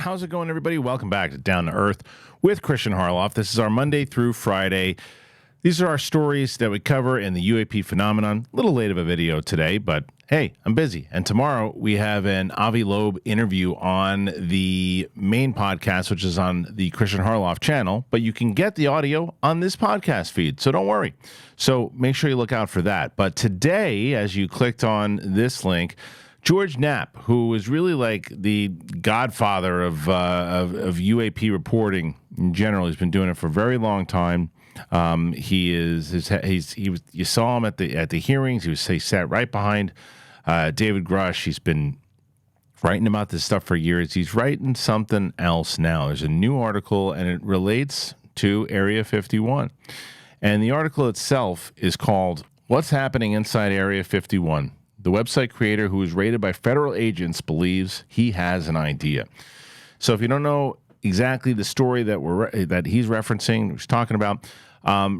How's it going, everybody? Welcome back to Down to Earth with Christian Harloff. This is our Monday through Friday. These are our stories that we cover in the UAP phenomenon. A little late of a video today, but hey, I'm busy. And tomorrow we have an Avi Loeb interview on the main podcast, which is on the Christian Harloff channel. But you can get the audio on this podcast feed, so don't worry. So make sure you look out for that. But today, as you clicked on this link, George Knapp, who is really like the godfather of UAP reporting in general, he's been doing it for a very long time. You saw him at the hearings. He sat right behind David Grush. He's been writing about this stuff for years. He's writing something else now. There's a new article, and it relates to Area 51. And the article itself is called "What's Happening Inside Area 51?" The website creator, who was raided by federal agents, believes he has an idea. So if you don't know exactly the story that he's referencing, he's talking about,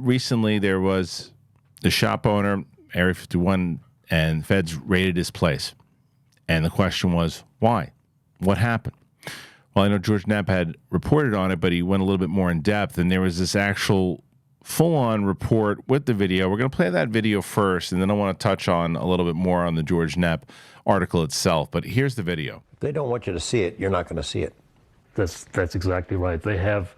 recently there was the shop owner, Area 51, and feds raided his place. And the question was, why? What happened? Well, I know George Knapp had reported on it, but he went a little bit more in depth, and there was this actual full-on report with the video. We're going to play that video first, and then I want to touch on a little bit more on the George Knapp article itself. But here's the video. If they don't want you to see it, you're not going to see it. That's exactly right. They have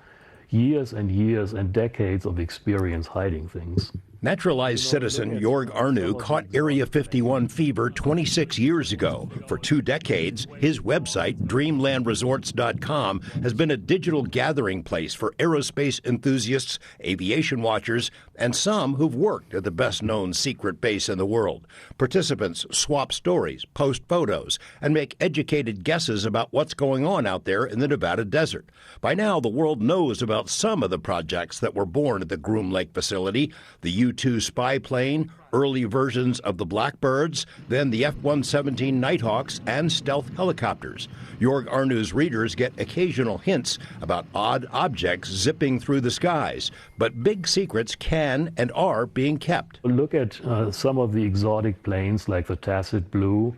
years and years and decades of experience hiding things. Naturalized citizen Jorg Arnu caught Area 51 fever 26 years ago. For 2 decades, his website, dreamlandresorts.com, has been a digital gathering place for aerospace enthusiasts, aviation watchers, and some who've worked at the best-known secret base in the world. Participants swap stories, post photos, and make educated guesses about what's going on out there in the Nevada desert. By now, the world knows about some of the projects that were born at the Groom Lake facility: the U-2 spy plane, early versions of the Blackbirds, then the F-117 Nighthawks, and stealth helicopters. Jorg Arnu's readers get occasional hints about odd objects zipping through the skies, but big secrets can and are being kept. Look at some of the exotic planes like the Tacit Blue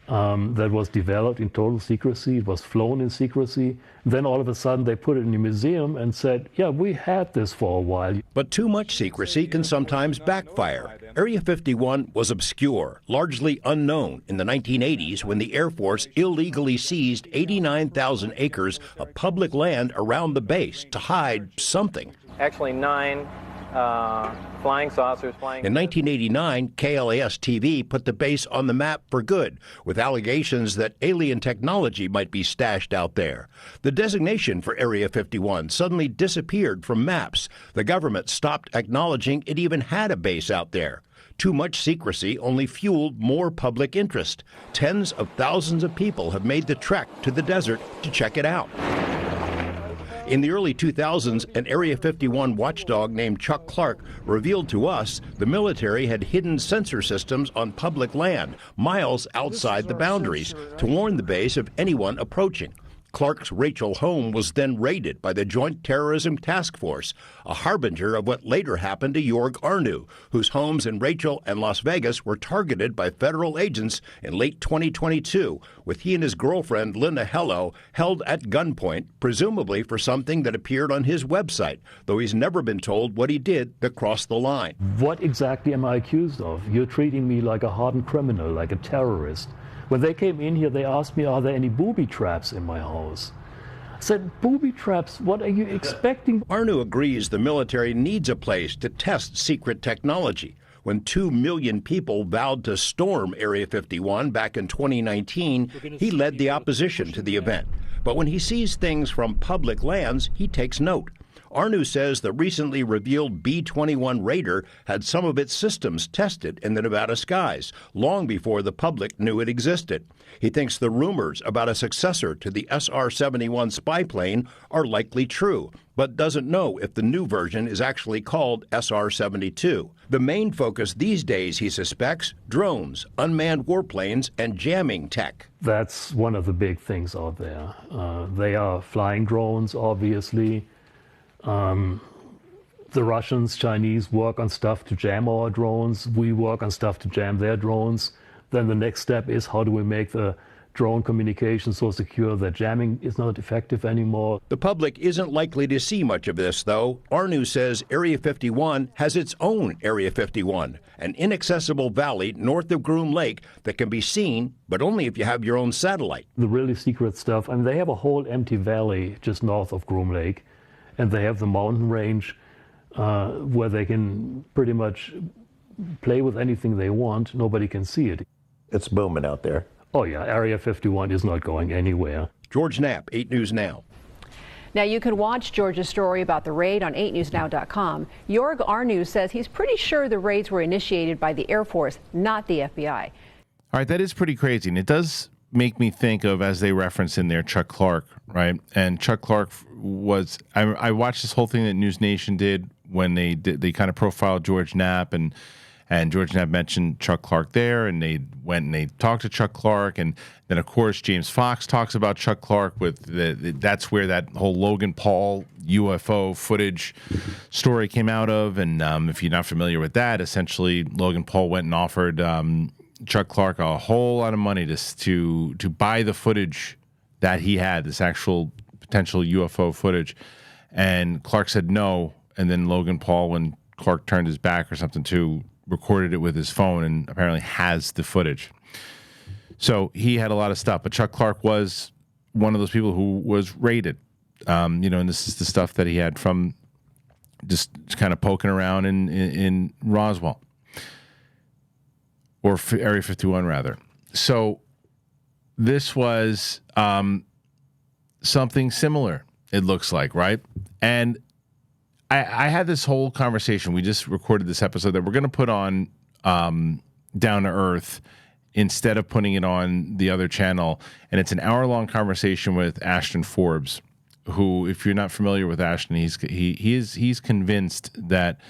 that was developed in total secrecy. It was flown in secrecy. Then all of a sudden they put it in a museum and said, yeah, we had this for a while. But too much secrecy can sometimes backfire. Area 51 was obscure, largely unknown in the 1980s when the Air Force illegally seized 89,000 acres of public land around the base to hide something. Actually, 9 flying saucers flying. In 1989, KLAS-TV put the base on the map for good, with allegations that alien technology might be stashed out there. The designation for Area 51 suddenly disappeared from maps. The government stopped acknowledging it even had a base out there. Too much secrecy only fueled more public interest. Tens of thousands of people have made the trek to the desert to check it out. In the early 2000s, an Area 51 watchdog named Chuck Clark revealed to us the military had hidden sensor systems on public land, miles outside the boundaries, to warn the base of anyone approaching. Clark's Rachel home was then raided by the Joint Terrorism Task Force, a harbinger of what later happened to Jorg Arnu, whose homes in Rachel and Las Vegas were targeted by federal agents in late 2022, with he and his girlfriend, Linda Hello, held at gunpoint, presumably for something that appeared on his website, though he's never been told what he did that crossed the line. What exactly am I accused of? You're treating me like a hardened criminal, like a terrorist. When they came in here, they asked me, are there any booby traps in my house? I said, booby traps? What are you expecting? Arnu agrees the military needs a place to test secret technology. When 2 million people vowed to storm Area 51 back in 2019, he led the opposition to the event. But when he sees things from public lands, he takes note. Arnu says the recently revealed B-21 Raider had some of its systems tested in the Nevada skies, long before the public knew it existed. He thinks the rumors about a successor to the SR-71 spy plane are likely true, but doesn't know if the new version is actually called SR-72. The main focus these days, he suspects, drones, unmanned warplanes, and jamming tech. That's one of the big things out there. They are flying drones, obviously. The Russians, Chinese work on stuff to jam our drones. We work on stuff to jam their drones. Then the next step is, how do we make the drone communication so secure that jamming is not effective anymore. The public isn't likely to see much of this, though. Our News says Area 51 has its own Area 51, an inaccessible valley north of Groom Lake that can be seen, but only if you have your own satellite. The really secret stuff, I mean, they have a whole empty valley just north of Groom Lake, and they have the mountain range where they can pretty much play with anything they want. Nobody can see it. It's booming out there. Oh yeah, Area 51 is not going anywhere. George Knapp, 8 News Now. Now you can watch George's story about the raid on 8newsnow.com. Jorg Our News says he's pretty sure the raids were initiated by the Air Force, not the FBI. All right, that is pretty crazy. And it does make me think of, as they reference in there, Chuck Clark, right? And Chuck Clark was, I watched this whole thing that News Nation did when they kind of profiled George Knapp, and George Knapp mentioned Chuck Clark there, and they went and they talked to Chuck Clark, and then of course James Fox talks about Chuck Clark with that's where that whole Logan Paul UFO footage story came out of. And if you're not familiar with that, essentially Logan Paul went and offered Chuck Clark a whole lot of money to buy the footage that he had, this actual potential UFO footage, and Clark said no, and then Logan Paul, when Clark turned his back or something, recorded it with his phone and apparently has the footage. So he had a lot of stuff, but Chuck Clark was one of those people who was raided. And this is the stuff that he had from just kind of poking around in Roswell, or Area 51 rather. So this was something similar, it looks like, right? And I had this whole conversation. We just recorded this episode that we're going to put on Down to Earth instead of putting it on the other channel. And it's an hour-long conversation with Ashton Forbes, who, if you're not familiar with Ashton, he's convinced that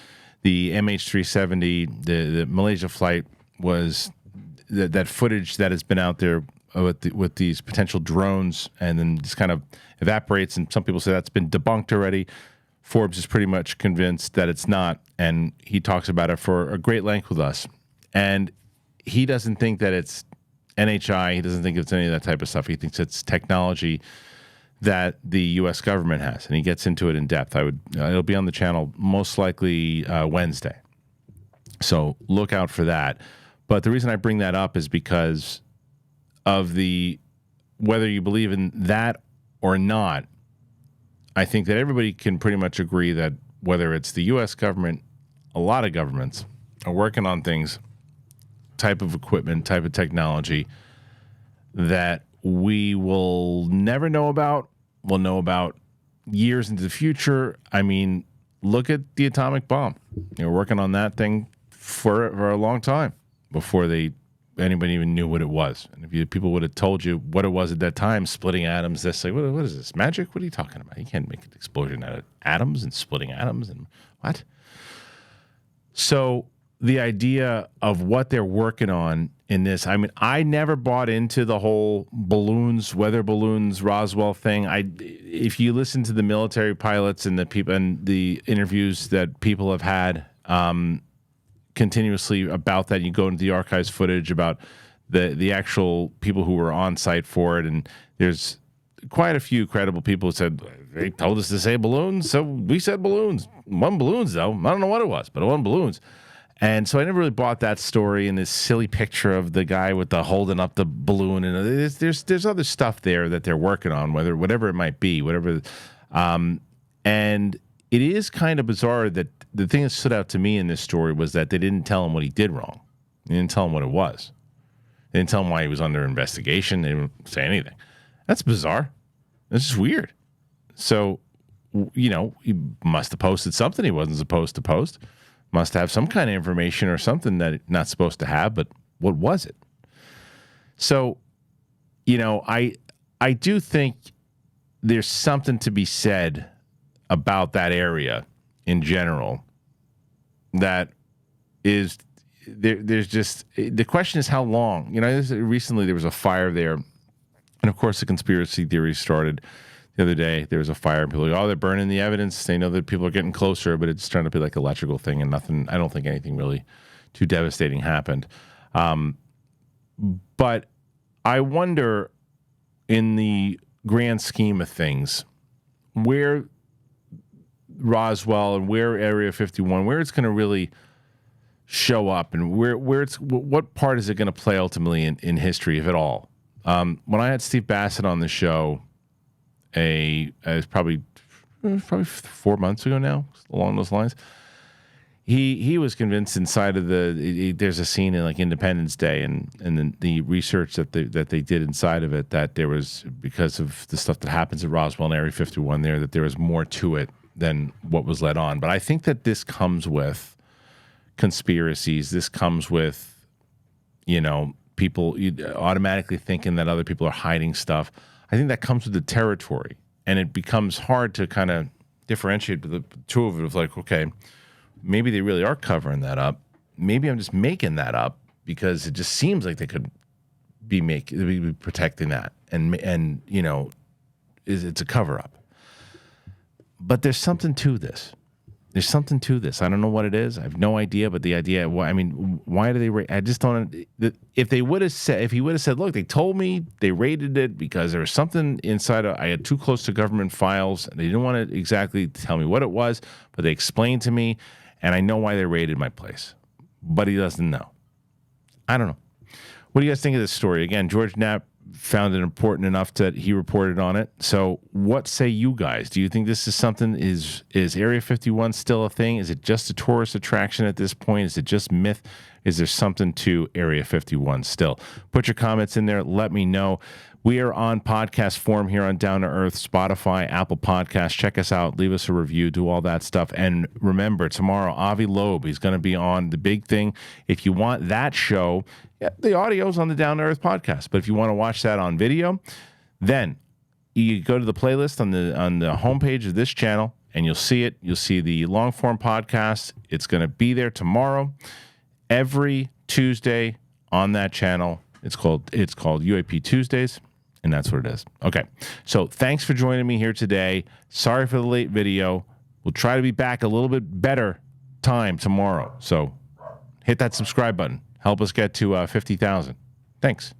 the MH370, the Malaysia flight, was that footage that has been out there with these potential drones, and then just kind of evaporates. And some people say that's been debunked already. Forbes is pretty much convinced that it's not, and he talks about it for a great length with us. And he doesn't think that it's NHI. He doesn't think it's any of that type of stuff. He thinks it's technology that the U.S. government has, and he gets into it in depth. It'll be on the channel most likely Wednesday, so look out for that. But the reason I bring that up is because of whether you believe in that or not. I think that everybody can pretty much agree that whether it's the U.S. government, a lot of governments are working on things, type of equipment, type of technology that we will never know about. We'll know about years into the future. I mean, look at the atomic bomb. We're working on that thing for a long time before anybody even knew what it was. And if people would have told you what it was at that time, splitting atoms, this, like, what is this, magic? What are you talking about? You can't make an explosion out of atoms and splitting atoms and what? So the idea of what they're working on in this, I mean, I never bought into the whole balloons, weather balloons, Roswell thing. If you listen to the military pilots and the people and the interviews that people have had, continuously about that. You go into the archives footage about the actual people who were on site for it, and there's quite a few credible people who said they told us to say balloons, so we said balloons. One balloons though, I don't know what it was, but it wasn't balloons. And so I never really bought that story and this silly picture of the guy with the holding up the balloon, and there's other stuff there that they're working on, whatever it might be, and it is kind of bizarre that the thing that stood out to me in this story was that they didn't tell him what he did wrong. They didn't tell him what it was. They didn't tell him why he was under investigation. They didn't say anything. That's bizarre. That's just weird. So, he must have posted something he wasn't supposed to post. Must have some kind of information or something that it's not supposed to have, but what was it? So, I do think there's something to be said about that area in general. That is, there's just, the question is how long. Recently there was a fire there, and of course the conspiracy theory started the other day. There was a fire, and people were like, they're burning the evidence. They know that people are getting closer, but it's turned to be like electrical thing, and nothing. I don't think anything really too devastating happened. But I wonder in the grand scheme of things, where Roswell and where Area 51, where it's going to really show up, and what part is it going to play ultimately in history, if at all? When I had Steve Bassett on the show, it was probably 4 months ago now, along those lines. He was convinced inside of there's a scene in like Independence Day and the research that they did inside of it, that there was, because of the stuff that happens at Roswell and Area 51 there, that there was more to it than what was let on. But I think that this comes with conspiracies. This comes with, people automatically thinking that other people are hiding stuff. I think that comes with the territory, and it becomes hard to kind of differentiate the two of it. Of like, okay, maybe they really are covering that up. Maybe I'm just making that up because it just seems like they could be protecting that, and it's a cover up. But there's something to this. There's something to this. I don't know what it is. I have no idea. But the idea, why do they? I just don't. If he would have said, look, they told me they raided it because there was something inside. I had too close to government files. They didn't want to exactly tell me what it was, but they explained to me, and I know why they raided my place. But he doesn't know. I don't know. What do you guys think of this story? Again, George Knapp found it important enough that he reported on it. So what say you guys? Do you think this is something? Is Area 51 still a thing? Is it just a tourist attraction at this point? Is it just myth? Is there something to Area 51 still? Put your comments in there. Let me know. We are on podcast form here on Down to Earth, Spotify, Apple Podcasts. Check us out. Leave us a review. Do all that stuff. And remember, tomorrow, Avi Loeb, he's going to be on The Big Thing. If you want that show, the audio's on the Down to Earth podcast. But if you want to watch that on video, then you go to the playlist on the homepage of this channel, and you'll see it. You'll see the long form podcast. It's going to be there tomorrow, every Tuesday on that channel. It's called UAP Tuesdays. And that's what it is. Okay. So thanks for joining me here today. Sorry for the late video. We'll try to be back a little bit better time tomorrow. So hit that subscribe button. Help us get to 50,000. Thanks.